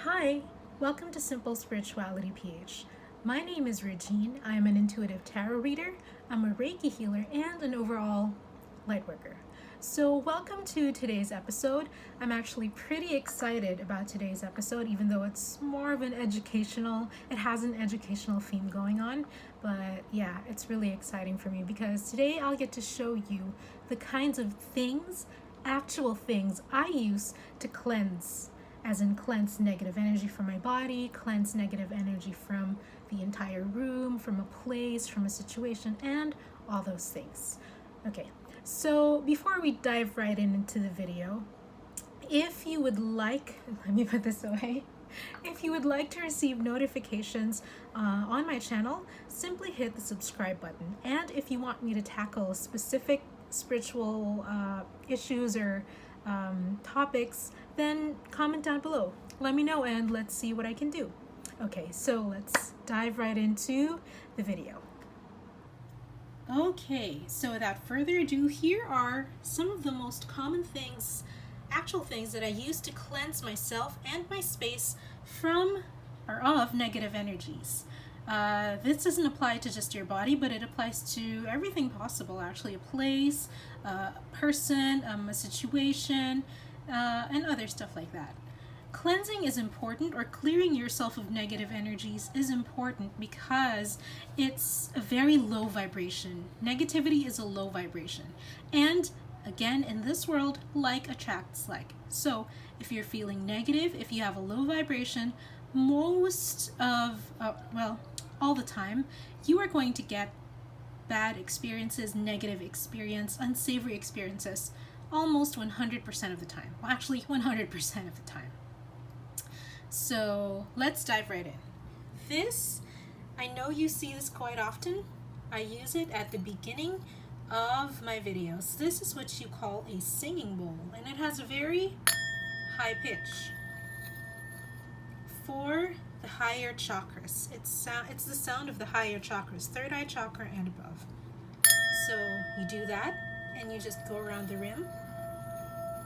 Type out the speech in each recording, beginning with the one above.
Hi, welcome to SimpleSpiritualityPH. My name is Regine. I am an intuitive tarot reader, I'm a Reiki healer, and an overall lightworker. So welcome to today's episode. I'm actually pretty excited about today's episode, even though it's more of it has an educational theme going on. But yeah, it's really exciting for me because today I'll get to show you the kinds of actual things I use to cleanse, as in cleanse negative energy from my body, cleanse negative energy from the entire room, from a place, from a situation, and all those things. Okay, so before we dive right into the video, if you would like, let me put this away. If you would like to receive notifications on my channel, simply hit the subscribe button. And if you want me to tackle specific spiritual issues or topics, then comment down below. Let me know and let's see what I can do. Okay, so let's dive right into the video. Okay, so without further ado, here are some of the most common things, actual things that I use to cleanse myself and my space from or of negative energies. This doesn't apply to just your body, but it applies to everything possible, actually. A place, a person, a situation, and other stuff like that. Cleansing is important, or clearing yourself of negative energies is important because it's a very low vibration. Negativity is a low vibration. And again, in this world, like attracts like. So if you're feeling negative, if you have a low vibration, all the time, you are going to get bad experiences, negative experience, unsavory experiences almost 100% of the time. Well, actually 100% of the time. So let's dive right in. This, I know you see this quite often. I use it at the beginning of my videos. This is what you call a singing bowl, and it has a very high pitch for the higher chakras. It's the sound of the higher chakras, third eye chakra and above. So you do that, and you just go around the rim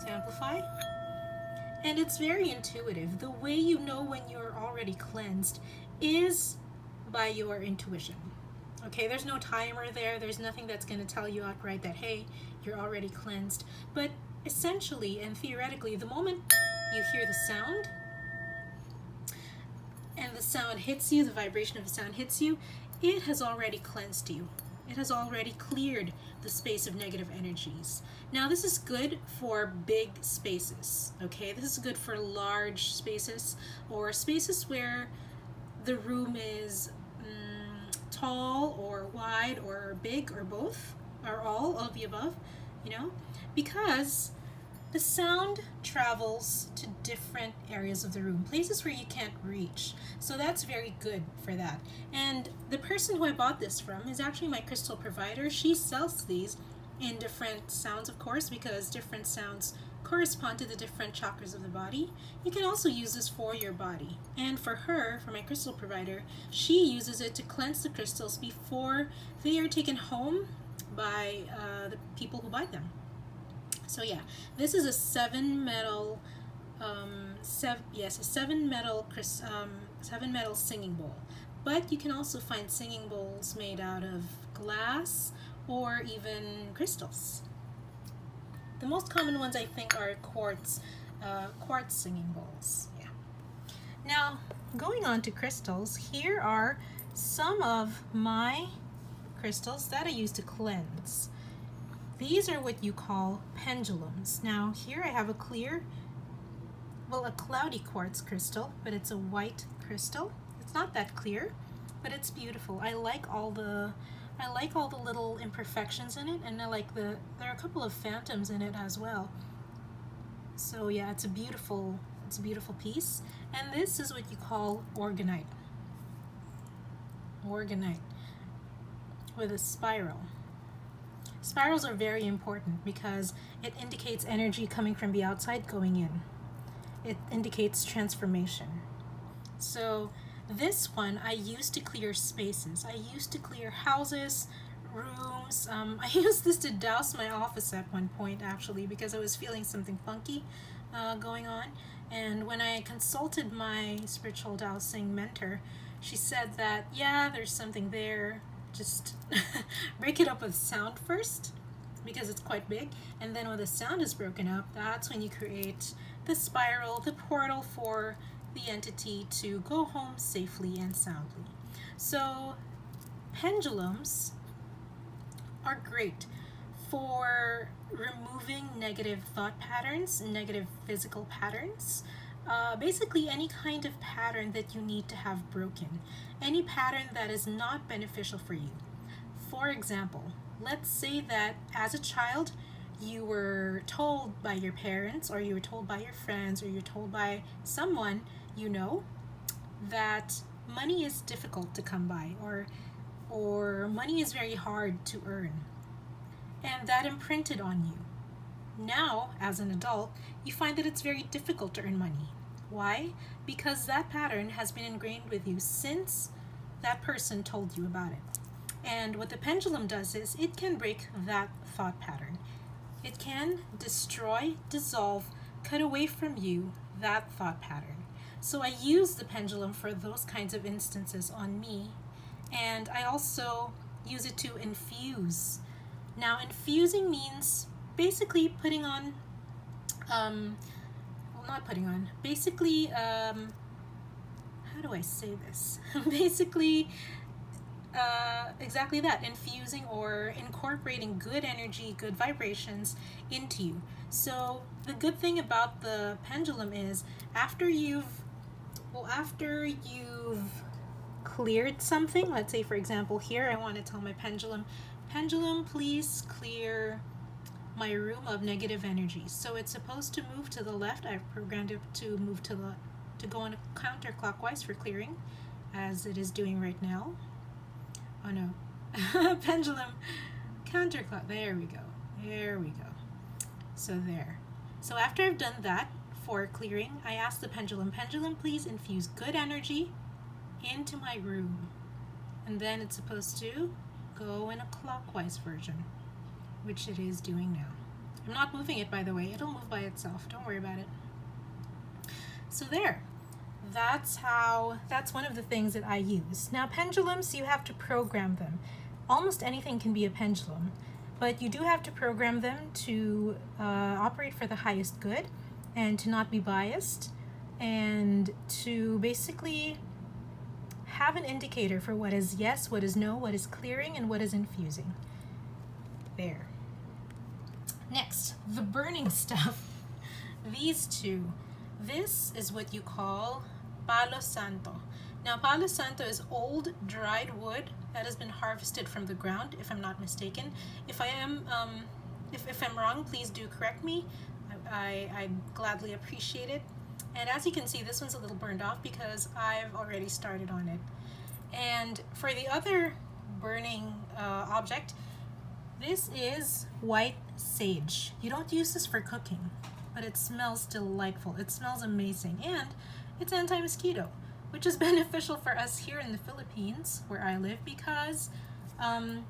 to amplify. And it's very intuitive. The way you know when you're already cleansed is by your intuition. Okay, there's no timer there. There's nothing that's going to tell you outright that, hey, you're already cleansed. But essentially and theoretically, the moment you hear the sound, and the sound hits you, the vibration of the sound hits you, it has already cleansed you. It has already cleared the space of negative energies. Now, this is good for big spaces, okay? This is good for large spaces or spaces where the room is tall or wide or big or both, or all of the above, because the sound travels to different areas of the room, places where you can't reach. So that's very good for that. And the person who I bought this from is actually my crystal provider. She sells these in different sounds, of course, because different sounds correspond to the different chakras of the body. You can also use this for your body. And for her, for my crystal provider, she uses it to cleanse the crystals before they are taken home by the people who buy them. So yeah, this is a seven metal singing bowl. But you can also find singing bowls made out of glass or even crystals. The most common ones, I think, are quartz singing bowls. Yeah. Now, going on to crystals, here are some of my crystals that I use to cleanse. These are what you call pendulums. Now, here I have a cloudy quartz crystal, but it's a white crystal. It's not that clear, but it's beautiful. I like all the little imperfections in it, and there are a couple of phantoms in it as well. So yeah, it's a beautiful piece. And this is what you call organite. Organite with a spiral. Spirals are very important because it indicates energy coming from the outside going in. It indicates transformation. So this one I used to clear spaces. I used to clear houses, rooms. I used this to douse my office at one point, actually, because I was feeling something funky going on. And when I consulted my spiritual dowsing mentor, she said that, yeah, there's something there. Just break it up with sound first, because it's quite big. And then when the sound is broken up, that's when you create the spiral, the portal for the entity to go home safely and soundly. So pendulums are great for removing negative thought patterns, negative physical patterns, basically any kind of pattern that you need to have broken, any pattern that is not beneficial for you. For example, let's say that as a child you were told by your parents, or you were told by your friends, or you're told by someone you know that money is difficult to come by, or money is very hard to earn, and that imprinted on you. Now, as an adult, you find that it's very difficult to earn money. Why? Because that pattern has been ingrained with you since that person told you about it. And what the pendulum does is it can break that thought pattern. It can destroy, dissolve, cut away from you that thought pattern. So I use the pendulum for those kinds of instances on me, and I also use it to infuse. Now, infusing means basically putting on, not putting on, basically, how do I say this? Basically, exactly that, infusing or incorporating good energy, good vibrations into you. So the good thing about the pendulum is after you've cleared something, let's say for example here I want to tell my pendulum, please clear my room of negative energy. So it's supposed to move to the left. I've programmed it to move to go on counterclockwise for clearing, as it is doing right now. Oh no. Pendulum counterclock. There we go. So there. So after I've done that for clearing, I ask the pendulum, please infuse good energy into my room. And then it's supposed to go in a clockwise version, which it is doing now. I'm not moving it, by the way. It'll move by itself. Don't worry about it. So there. That's one of the things that I use. Now, pendulums, you have to program them. Almost anything can be a pendulum, but you do have to program them to operate for the highest good and to not be biased, and to basically have an indicator for what is yes, what is no, what is clearing, and what is infusing. There. Next, the burning stuff. These two. This is what you call Palo Santo. Now, Palo Santo is old, dried wood that has been harvested from the ground, if I'm not mistaken. If I am, if I'm wrong, please do correct me. I gladly appreciate it. And as you can see, this one's a little burned off because I've already started on it. And for the other burning object, this is white sage. You don't use this for cooking, but it smells delightful. It smells amazing, and it's anti-mosquito, which is beneficial for us here in the Philippines, where I live, because the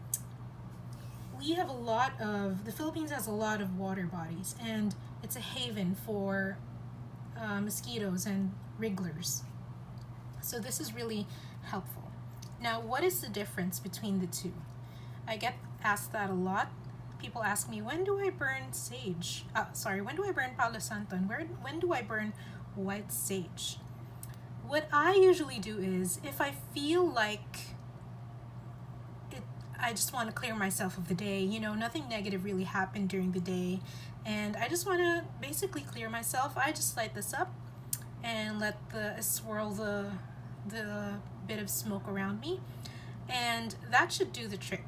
Philippines has a lot of water bodies, and it's a haven for mosquitoes and wrigglers. So this is really helpful. Now, what is the difference between the two? I get asked that a lot. People ask me, when do I burn sage? When do I burn Palo Santo, and when do I burn white sage? What I usually do is, if I feel like I just want to clear myself of the day, nothing negative really happened during the day, and I just want to basically clear myself, I just light this up and let swirl the bit of smoke around me, and that should do the trick.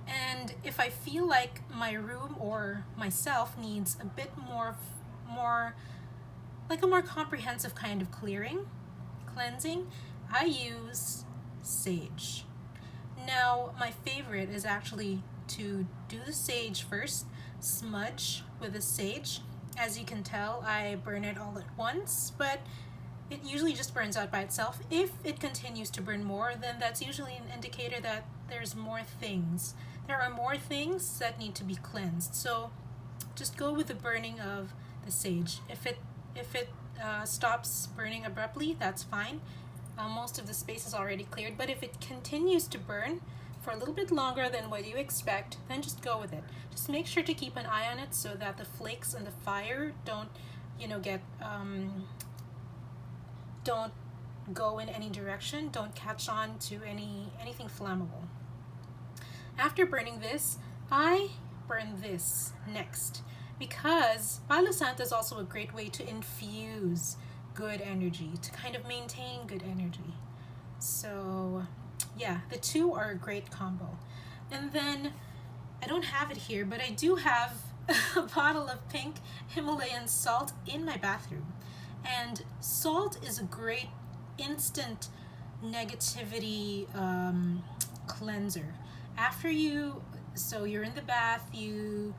And if I feel like my room or myself needs a bit more like a more comprehensive kind of cleansing, I use sage. Now, my favorite is actually to do the sage first, smudge with the sage. As you can tell, I burn it all at once, but it usually just burns out by itself. If it continues to burn more, then that's usually an indicator that there's more things. There are more things that need to be cleansed. So just go with the burning of the sage. If it stops burning abruptly, that's fine. Most of the space is already cleared, but if it continues to burn for a little bit longer than what you expect, then just go with it. Just make sure to keep an eye on it so that the flakes and the fire don't, don't go in any direction, don't catch on to anything flammable. After burning this, I burn this next, because Palo Santo is also a great way to infuse good energy, to kind of maintain good energy. So yeah, the two are a great combo. And then I don't have it here, but I do have a bottle of pink Himalayan salt in my bathroom. And salt is a great instant negativity cleanser. So you're in the bath, you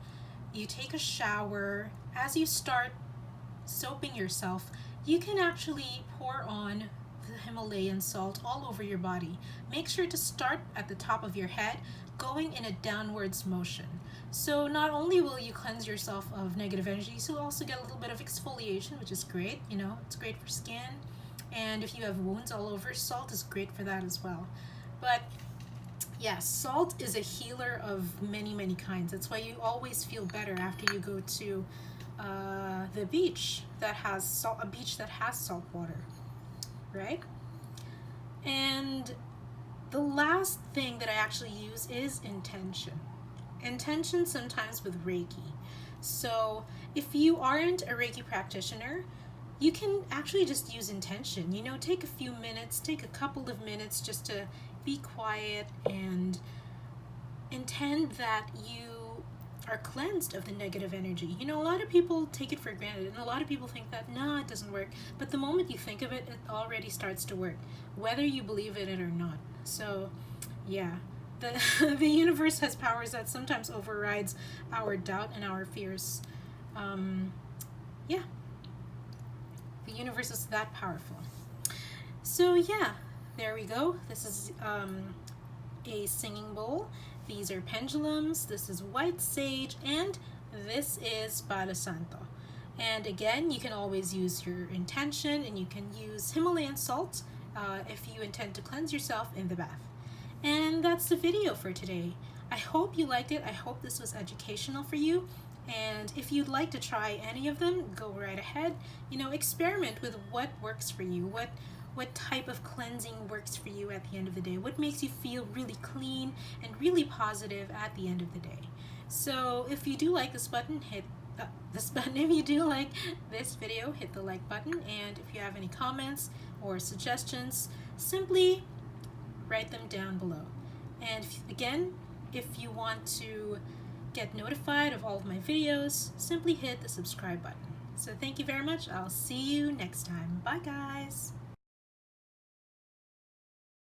take a shower. As you start soaping yourself, you can actually pour on the Himalayan salt all over your body. Make sure to start at the top of your head, going in a downwards motion. So not only will you cleanse yourself of negative energies, you'll also get a little bit of exfoliation, which is great. It's great for skin. And if you have wounds all over, salt is great for that as well. But yeah, salt is a healer of many, many kinds. That's why you always feel better after you go to the beach that has salt, a beach that has salt water, right? And the last thing that I actually use is intention. Intention sometimes with Reiki. So if you aren't a Reiki practitioner, you can actually just use intention. Take a couple of minutes just to be quiet and intend that you are cleansed of the negative energy. A lot of people take it for granted, and a lot of people think that, no, it doesn't work. But the moment you think of it, it already starts to work, whether you believe in it or not. So, yeah, the universe has powers that sometimes overrides our doubt and our fears. Yeah, the universe is that powerful. So, yeah, there we go. This is a singing bowl. These are pendulums, this is white sage, and this is Palo Santo. And again, you can always use your intention, and you can use Himalayan salt if you intend to cleanse yourself in the bath. And that's the video for today. I hope you liked it. I hope this was educational for you. And if you'd like to try any of them, go right ahead. Experiment with what works for you. What type of cleansing works for you at the end of the day? What makes you feel really clean and really positive at the end of the day? So if you do like this button, hit this button. If you do like this video, hit the like button. And if you have any comments or suggestions, simply write them down below. And if you want to get notified of all of my videos, simply hit the subscribe button. So thank you very much. I'll see you next time. Bye, guys.